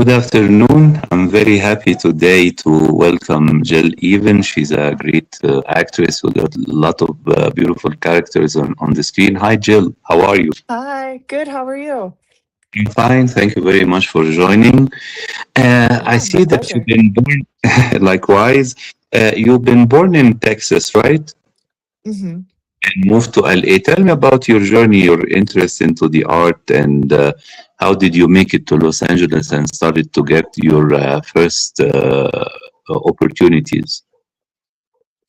Good afternoon. I'm very happy today to welcome Jill Evyn. She's a great actress with a lot of beautiful characters on the screen. Hi, Jill. How are you? Hi, good. How are you? I'm fine. Thank you very much for joining. I Yeah, my see that you've pleasure. been born, likewise, you've been born in Texas, right? hmm And moved to LA. Tell me about your journey, your interest into the art, and how did you make it to Los Angeles and started to get your first opportunities?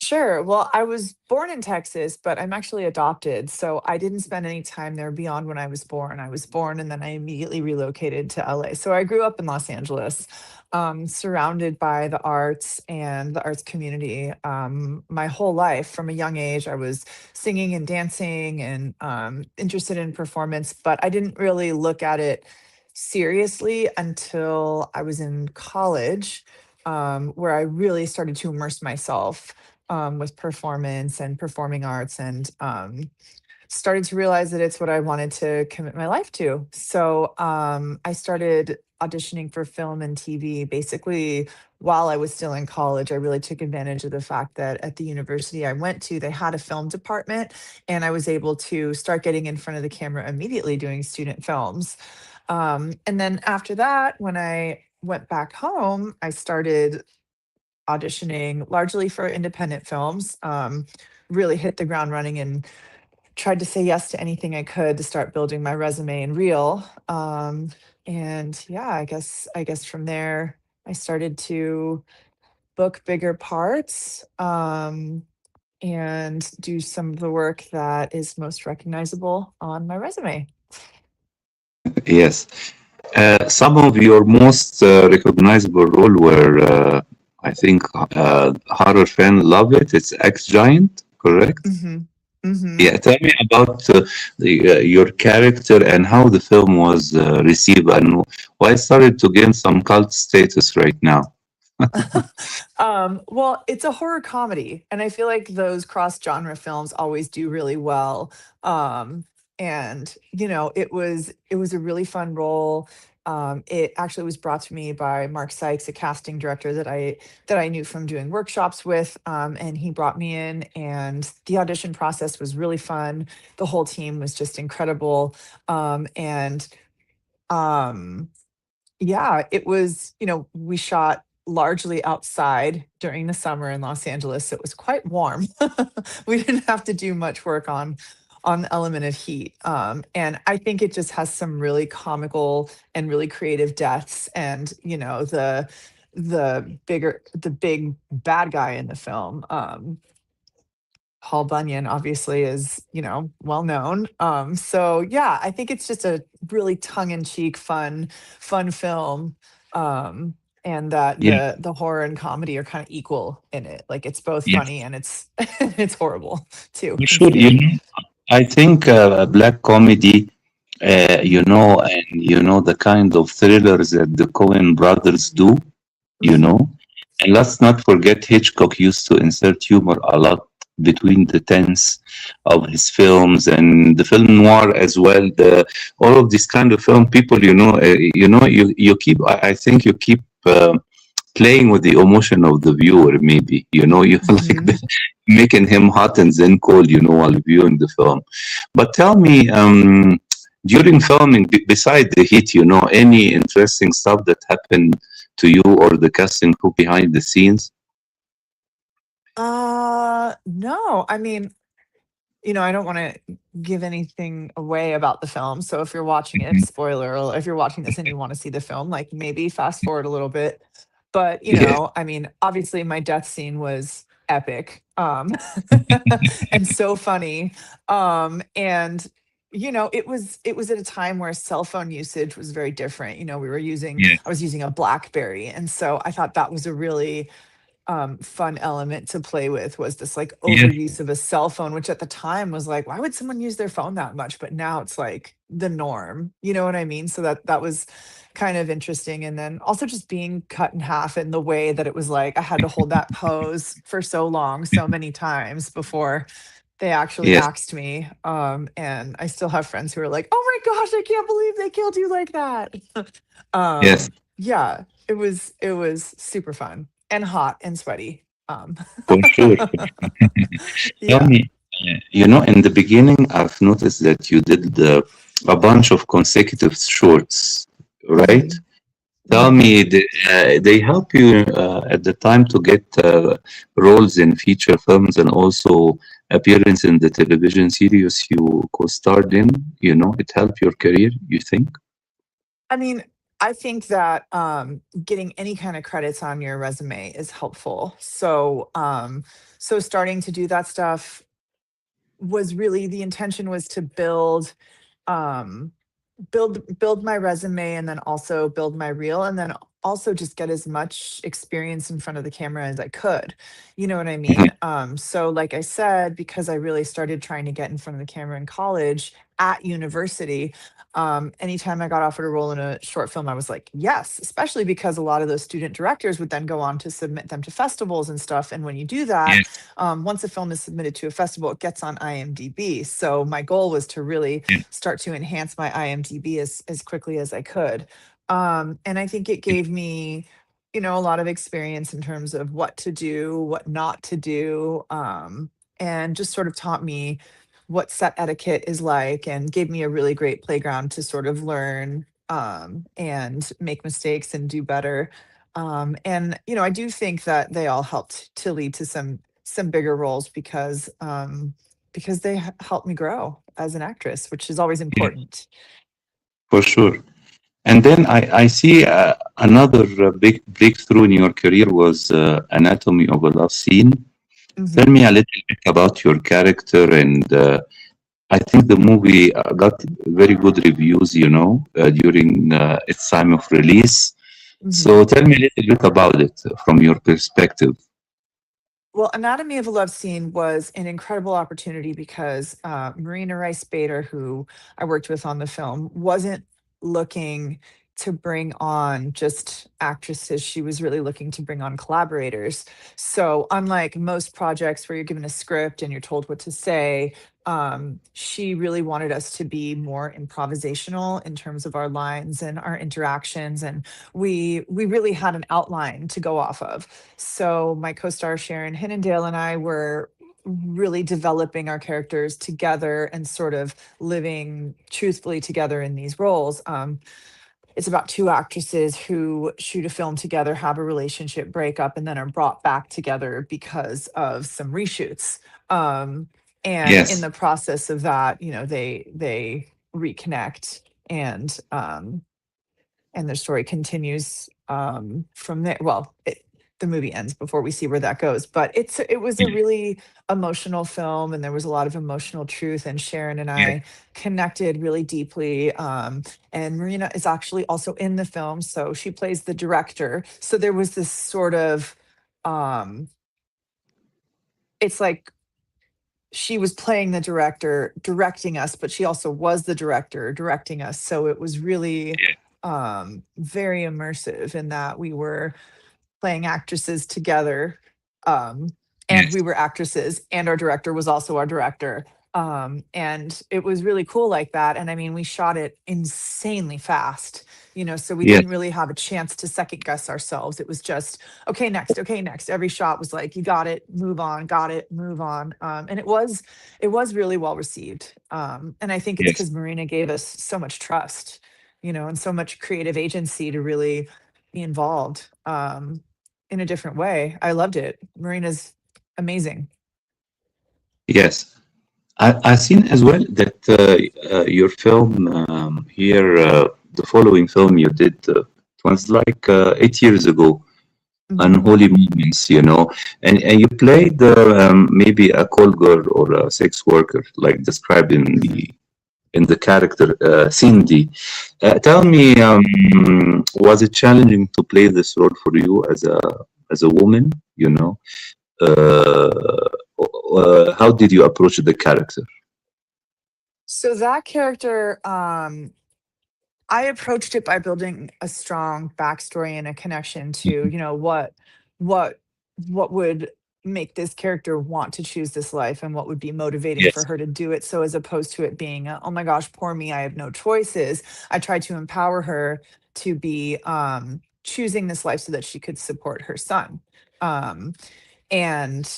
Sure. Well, I was born in Texas, but I'm actually adopted. So I didn't spend any time there beyond when I was born. I was born and then I immediately relocated to LA. So I grew up in Los Angeles, surrounded by the arts and the arts community. My whole life, from a young age, I was singing and dancing and interested in performance, but I didn't really look at it seriously until I was in college, where I really started to immerse myself with performance and performing arts and started to realize that it's what I wanted to commit my life to. So I started auditioning for film and TV basically while I was still in college. I really took advantage of the fact that at the university I went to, they had a film department, and I was able to start getting in front of the camera immediately doing student films. And then after that, when I went back home, I started auditioning largely for independent films. Really hit the ground running and tried to say yes to anything I could to start building my resume and reel. And yeah, I guess from there I started to book bigger parts, and do some of the work that is most recognizable on my resume. Yes. Some of your most recognizable role were, I think, horror fan love it. It's X Giant, correct? hmm hmm Yeah, tell me about your character and how the film was received and why it started to gain some cult status right now. Well, it's a horror comedy, and I feel like those cross-genre films always do really well. Um, and it was a really fun role. It actually was brought to me by Mark Sykes, a casting director that I knew from doing workshops with, and he brought me in, and the audition process was really fun. The whole team was just incredible, and um, yeah, it was, we shot largely outside during the summer in Los Angeles. It was quite warm. We didn't have to do much work on the element of heat. And I think it just has some really comical and really creative deaths. And, the big bad guy in the film, Paul Bunyan obviously is, well known. So yeah, I think it's just a really tongue-in-cheek, fun film. Um, and that Yeah, the horror and comedy are kind of equal in it. Like it's both yeah, funny and it's it's horrible too for and sure. scary. I think black comedy, and the kind of thrillers that the Coen brothers do, you hmm know. And let's not forget Hitchcock used to insert humor a lot between the tense of his films and the film noir as well. All of this kind of film, people, you keep. I think you keep playing with the emotion of the viewer. Maybe you like hmm making him hot and then cold. While viewing the film. But tell me, during filming, beside the heat, any interesting stuff that happened to you or the casting crew behind the scenes? No, I mean, I don't want to give anything away about the film. So if you're watching it, Mhm. spoiler, or if you're watching this and you want to see the film, like maybe fast forward a little bit. But, Yeah, I mean, obviously my death scene was epic, and so funny. And it was at a time where cell phone usage was very different. yeah, I was using a BlackBerry, and so I thought that was a really fun element to play with, was this like yeah, overuse of a cell phone, which at the time was like, why would someone use their phone that much? But now it's like the norm. You know what I mean? So that was kind of interesting. And then also just being cut in half in the way that it was like I had to hold that pose for so long, so many times before they actually yes, axed me. And I still have friends who are like, oh my gosh, I can't believe they killed you like that. yes. um Yeah, it was super fun and hot and sweaty. For sure. Tell Yeah. me, in the beginning, I've noticed that you did a bunch of consecutive shorts, right? Mhm. Tell Mhm. me, they help you at the time to get roles in feature films and also appearance in the television series you co-starred in. It helped your career, you think? I mean, I think that getting any kind of credits on your resume is helpful. So starting to do that stuff was really the intention was to um, build my resume and then also build my reel and then also just get as much experience in front of the camera as I could. You know what I Mhm. mean? So like I said, because I really started trying to get in front of the camera in college at university, anytime I got offered a role in a short film, I was like, yes, especially because a lot of those student directors would then go on to submit them to festivals and stuff. And when you do that, Yes, once a film is submitted to a festival, it gets on IMDb. So my goal was to really yes, start to enhance my IMDb as quickly as I could. And I think it gave me, a lot of experience in terms of what to do, what not to do, and just sort of taught me what set etiquette is like and gave me a really great playground to sort of learn and make mistakes and do better. And I do think that they all helped to lead to some bigger roles because they helped me grow as an actress, which is always yes, important. for sure. And then I see another big breakthrough in your career was Anatomy of a Love Scene. Tell Mhm. me a little bit about your character, and I think the movie got very good reviews, during its time of release. So Mhm. tell me a little bit about it from your perspective. Well, Anatomy of a Love Scene was an incredible opportunity because Marina Rice Bader, who I worked with on the film, wasn't looking to bring on just actresses. She was really looking to bring on collaborators. So, unlike most projects where you're given a script and you're told what to say, she really wanted us to be more improvisational in terms of our lines and our interactions. And we really had an outline to go off of. So my co-star Sharon Hinnendale and I were really developing our characters together and sort of living truthfully together in these roles. It's about two actresses who shoot a film together, have a relationship breakup, and then are brought back together because of some reshoots. Um, and in Yes, the process of that, they reconnect and their story continues from there. Well, the movie ends before we see where that goes, but it was a yes, really emotional film, and there was a lot of emotional truth. And Sharon and yes, I connected really deeply. And Marina is actually also in the film, so she plays the director. So there was this sort of um, it's like she was playing the director directing us, but she also was the director directing us. So it was really yes, very immersive in that we were playing actresses together. And yes, we were actresses, and our director was also our director. And it was really cool like that. And I mean, we shot it insanely fast, so we yes, didn't really have a chance to second guess ourselves. It was just, okay, next, okay, next. Every shot was like, you got it, move on, got it, move on. And it was really well received. And I think it's yes, because Marina gave us so much trust, and so much creative agency to really be involved in a different way. I loved it. Marina's amazing. yes. I've seen as well that your film here, the following film you did, it was like 8 years ago, Mhm, Unholy Moments, and you played maybe a call girl or a sex worker, like described in mhm. the character Cindy. Tell me, was it challenging to play this role for you as a woman? Uh, how did you approach the character? So that character, I approached it by building a strong backstory and a connection to, what what would make this character want to choose this life and what would be motivating for Yes, her to do it. So as opposed to it being, oh my gosh, poor me, I have no choices. I tried to empower her to be choosing this life so that she could support her son. Um, and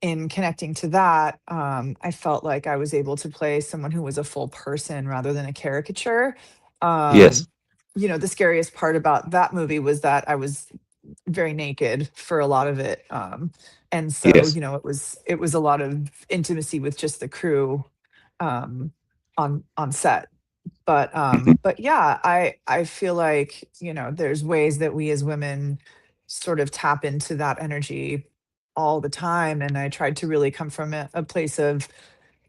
in connecting to that, I felt like I was able to play someone who was a full person rather than a caricature. Yes. Um, the scariest part about that movie was that I was very naked for a lot of it. And so, Yes. it was a lot of intimacy with just the crew on set. Mhm. But yeah, I feel like, there's ways that we as women sort of tap into that energy all the time. And I tried to really come from a place of,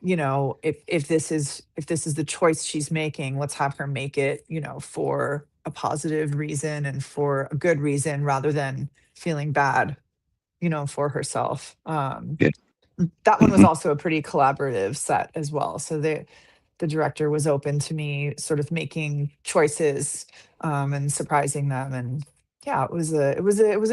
if this is the choice she's making, let's have her make it, for a positive reason and for a good reason rather than feeling bad, for herself. Yes. That one was Mhm. also a pretty collaborative set as well. So the director was open to me sort of making choices and surprising them. And yeah, it was a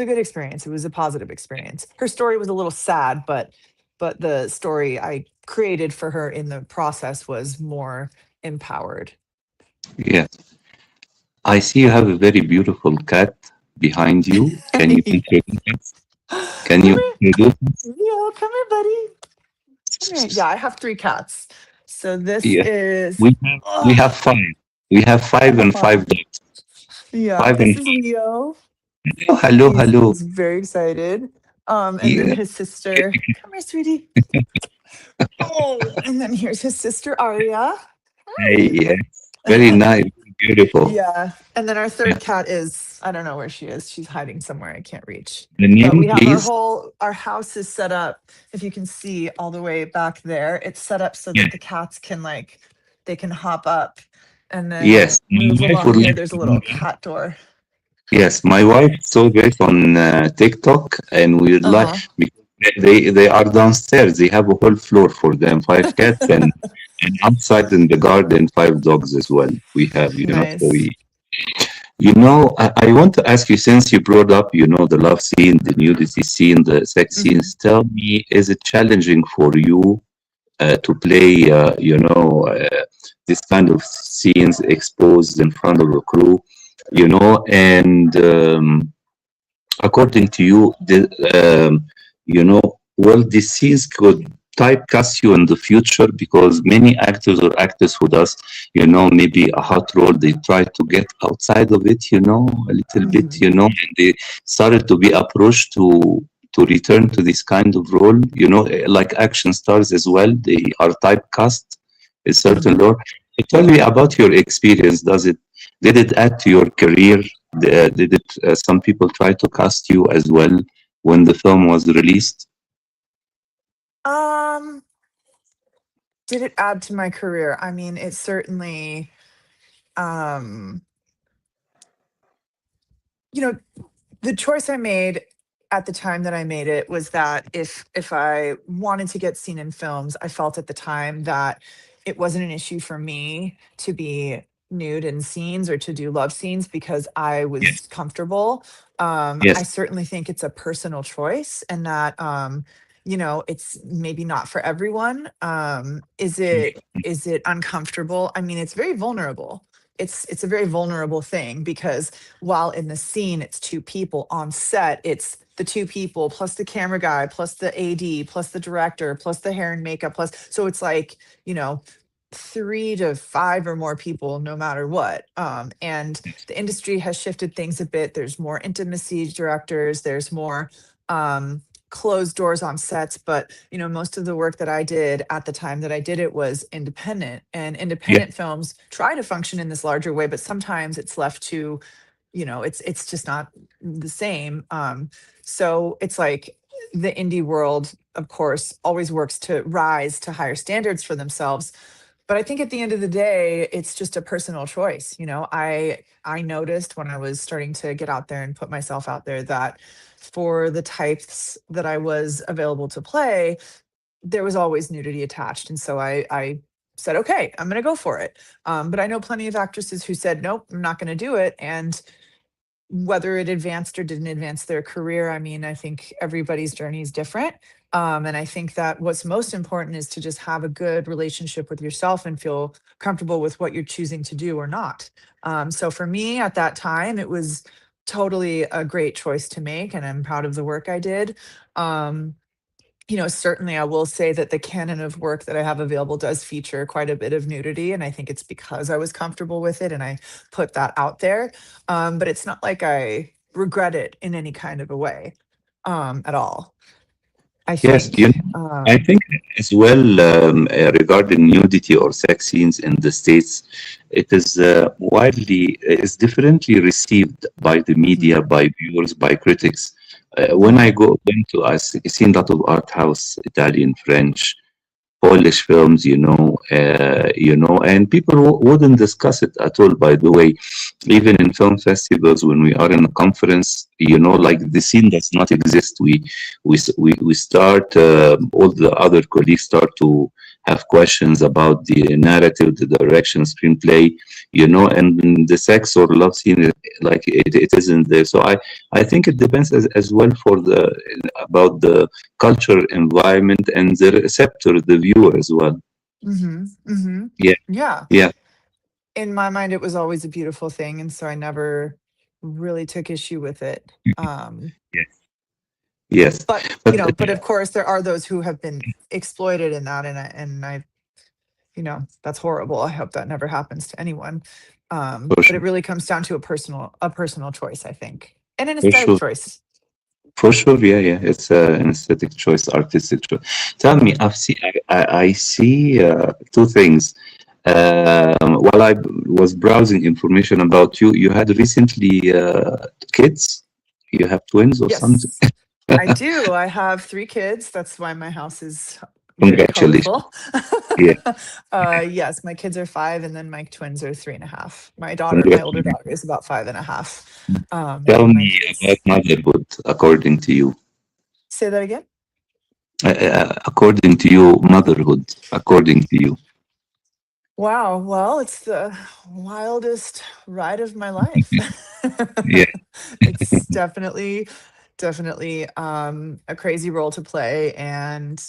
good experience. It was a positive experience. Her story was a little sad, but the story I created for her in the process was more empowered. Yes. I see you have a very beautiful cat behind you. Can you Yeah. introduce us? Can Come you here. introduce us? Yeah, come here, buddy. Come here. Yeah, I have three cats. So this Yes. is, We have oh, five. We have five and uh-huh. five dogs. Yeah, Five this and is five. Leo. Hello, hello, hello. He's very excited. And then Yeah. his sister, come here, sweetie. Oh, and then here's his sister Aria. Hey, Hi. yes. Very nice. Beautiful. Yeah. And then our Yeah. third cat is, I don't know where she is. She's hiding somewhere I can't reach. The But name, we have please? our house is set up, if you can see all the way back there, it's set up so Yes. that the cats can they can hop up and then Yes. My move wife along would here. like There's a to do little that. cat door. Yes, my wife saw this on TikTok, and we would like Uh-huh. because they are downstairs. They have a whole floor for them, five cats, and outside in the garden, five dogs as well. We have, so Nice. I want to ask you since you brought up, the love scene, the nudity scene, the sex Mhm. scenes. Tell me, is it challenging for you to play, this kind of scenes exposed in front of a crew, and according to you, well, these scenes could typecast you in the future because many actors or actors who does, maybe a hot role, they try to get outside of it, a little bit, Mhm. and they started to be approached to return to this kind of role, like action stars as well. They are typecast a certain Mhm. role. Tell me about your experience. Did it add to your career? Did it? Some people try to cast you as well when the film was released. Um, did it add to my career? I mean, it certainly um you know the choice I made at the time that I made it was that if I wanted to get seen in films, I felt at the time that it wasn't an issue for me to be nude in scenes or to do love scenes because I Yes. was comfortable. I Yes. certainly think it's a personal choice and that it's maybe not for everyone. Is it uncomfortable? I mean, it's very vulnerable. It's a very vulnerable thing because while in the scene it's two people on set, it's the two people plus the camera guy plus the AD plus the director plus the hair and makeup plus, so it's like, you know 3 to 5 or more people no matter what. And the industry has shifted things a bit. There's more intimacy directors, there's more closed doors on sets, but most of the work that I did at the time that I did it was independent, and Yes. independent films try to function in this larger way, but sometimes it's left to, it's just not the same. So it's like the indie world, of course, always works to rise to higher standards for themselves. But I think at the end of the day, it's just a personal choice. I noticed when I was starting to get out there and put myself out there that for the types that I was available to play, there was always nudity attached. And so I said, okay, I'm going to go for it. But I know plenty of actresses who said, nope, I'm not going to do it. And whether it advanced or didn't advance their career, I mean, I think everybody's journey is different. And I think that what's most important is to just have a good relationship with yourself and feel comfortable with what you're choosing to do or not. So for me at that time, it was totally a great choice to make, and I'm proud of the work I did. Um, certainly I will say that the canon of work that I have available does feature quite a bit of nudity. And I think it's because I was comfortable with it and I put that out there. But it's not like I regret it in any kind of a way at all. I Yes, think. I think as well regarding nudity or sex scenes in the States, it is is differently received by the Mhm. media, by viewers, by critics. When Mhm. went to, seen a lot of art house, Italian, French, Polish films, and people wouldn't discuss it at all. By the way, even in film festivals, when we are in a conference, like Mhm. the scene does not exist. We start. All the other colleagues start to have questions about the narrative, the direction, screenplay, and the sex or love scene, like it isn't there. So I think it depends as well for the about the culture, environment, and the receptor, the viewer as well. Mhm. Mhm. Yeah, Yeah. yeah, In my mind, it was always a beautiful thing, and so I never really took issue with it. yes, yes. But But but of course, there are those who have been exploited in that, and I that's horrible. I hope that never happens to anyone. for But it sure, really comes down to a personal choice, I think, and an for aesthetic sure, choice. for sure. Yeah, yeah. It's an aesthetic choice, artistic choice. Tell me, Mhm. I see two things. While I was browsing information about you, you had recently kids. You have twins or something. Yes, I do. I have 3 kids. That's why my house is very Congratulations. colorful. Yeah, Yes, my kids are 5, and then my twins are 3.5. My older congratulations. daughter is about 5.5. And Tell then my me about kids. motherhood, according to you. Say that again? According to you, motherhood, according to you. Wow. Well, it's the wildest ride of my life. Yeah, It's definitely a crazy role to play, and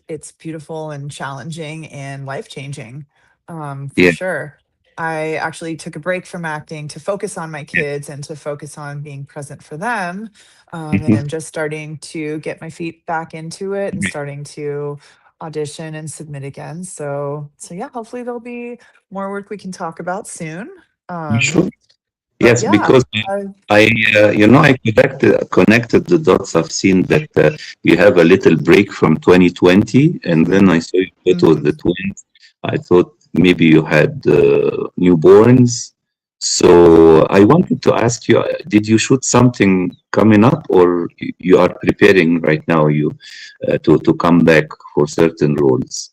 it's beautiful and challenging and life-changing, for yeah, sure. I actually took a break from acting to focus on my yeah. kids and to focus on being present for them. And Mhm. I'm just starting to get my feet back into it and Yeah, starting to audition and submit again. So yeah, hopefully there'll be more work we can talk about soon. sure. But Yes, yeah, because I, I connected the dots. I've seen that you have a little break from 2020, and then I saw you photo with the mhm. twins. I thought maybe you had newborns. So I wanted to ask you, did you shoot something coming up, or you are preparing right now to come back for certain roles?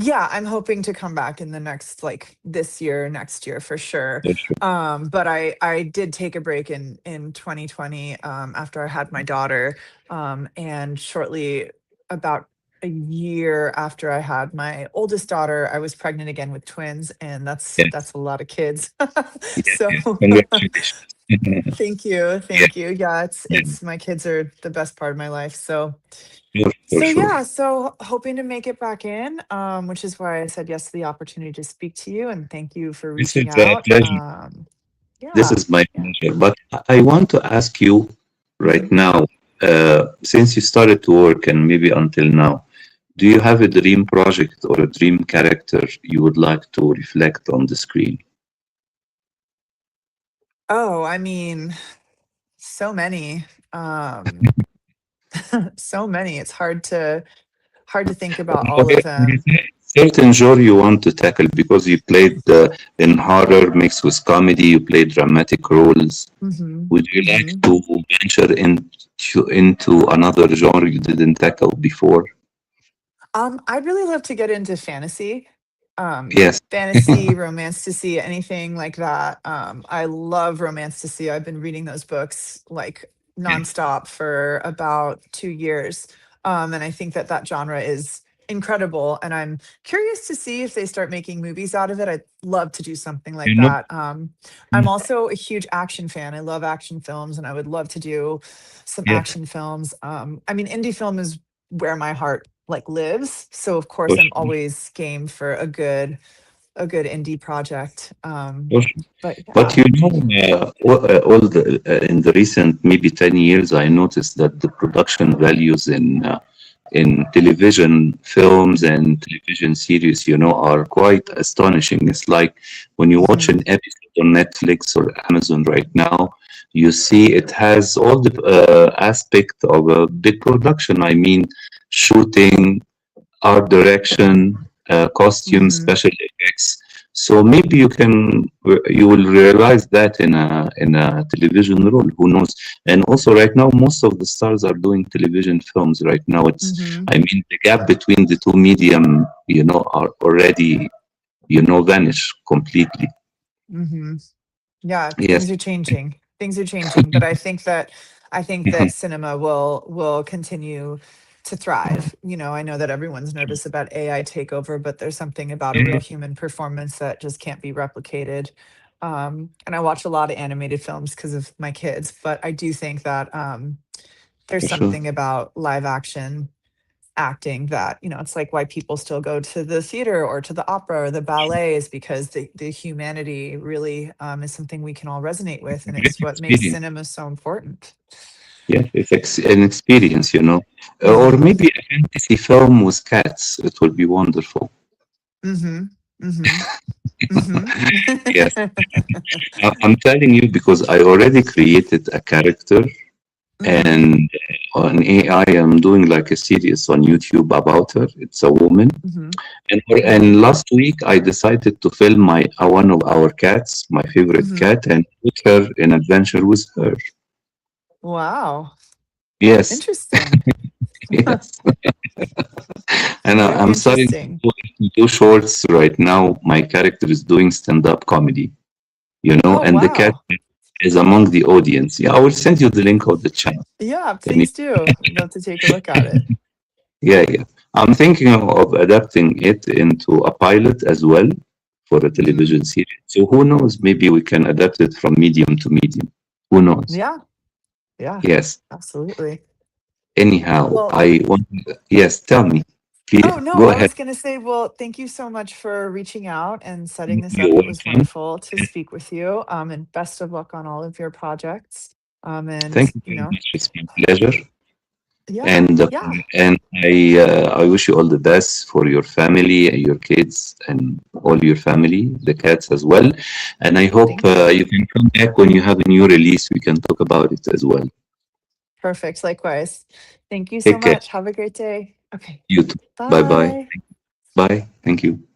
Yeah, I'm hoping to come back in the next, like, this year, next year for sure. For sure. But I did take a break in 2020, after I had my daughter, and shortly, about a year after I had my oldest daughter, I was pregnant again with twins, and that's Yes, a lot of kids. yes, So yes. Congratulations. Yeah, thank you. Yeah, it's yeah. it's my kids are the best part of my life. So Sure, for so sure. yeah, so hoping to make it back in, which is why I said yes to the opportunity to speak to you, and thank you for This reaching is a out. pleasure. This Yeah, is my yeah. pleasure. But I want to ask you right Mhm. now, since you started to work and maybe until now, do you have a dream project or a dream character you would like to reflect on the screen? Oh, I mean, so many, um, so many. It's hard to think about all Okay, of them. certain genre you want to tackle because you played in horror mixed with comedy, you played dramatic roles. Hmm. Would you like Hmm. to venture into another genre you didn't tackle before? I'd really love to get into fantasy. Yes. Fantasy, romance to see, anything like that. I love romance to see. I've been reading those books like nonstop for about 2 years. And I think that that genre is incredible. And I'm curious to see if they start making movies out of it. I'd love to do something like You know, that. I'm also a huge action fan. I love action films, and I would love to do some yes, action films. I mean, indie film is where my heart like lives. So of for course I'm sure. always game for a good indie project. For sure. But But yeah. all in the recent maybe 10 years, I noticed that the production values in television films and television series, are quite astonishing. It's like when you watch Hmm. an episode on Netflix or Amazon right now, you see it has all the aspect of a big production. I mean, shooting, art direction, costumes, Hmm. special effects. So maybe you will realize that in a television role. Who knows? And also right now, most of the stars are doing television films right now. Hmm. I mean, the gap between the two medium, are already, vanished completely. Hmm. Yeah, Yes. things are changing. Things are changing, but I think that cinema will continue to thrive. I know that everyone's nervous about AI takeover, but there's something about a real human performance that just can't be replicated. And I watch a lot of animated films because of my kids, but I do think that there's For sure. something about live action acting that it's like why people still go to the theater or to the opera or the ballet is because the humanity really is something we can all resonate with, and Great it's what makes experience. cinema so important. Yeah, it's an experience. Or Hmm. maybe a fantasy film with cats. It will be wonderful. Hmm. Hmm. Hmm. Yes. I'm telling you because I already created a character Hmm. and on AI, I'm doing like a series on YouTube about her. It's a woman. Hmm. Hmm. And last week, I decided to film one of our cats, my favorite Hmm. cat, and put her in adventure with her. Wow, Yes, interesting. yes. And Very I'm starting to interesting. do shorts right now. My character is doing stand-up comedy, Oh, and the cat wow. is among the audience. Yeah, I will send you the link of the chat. Yeah, And please do. I'd love to take a look at it. yeah, yeah. I'm thinking of adapting it into a pilot as well for a Hmm. television series. So who knows? Maybe we can adapt it from medium to medium. Who knows? Yeah, yeah, Yes. absolutely. Anyhow, Well, I want. Yes, tell me. Please, oh, no, go I ahead. was gonna say, well, thank you so much for reaching out and setting this You're up. It was welcome. wonderful to speak with you. And best of luck on all of your projects. And Thank you very much. It's my pleasure. yeah, And yeah. I wish you all the best for your family, your kids, and all your family, the cats as well. And I hope Thank you. you can come back when you have a new release. We can talk about it as well. Perfect. Likewise. Thank you so Take care. much. Have a great day. Okay. You too. Bye bye. Bye. Bye. Thank you.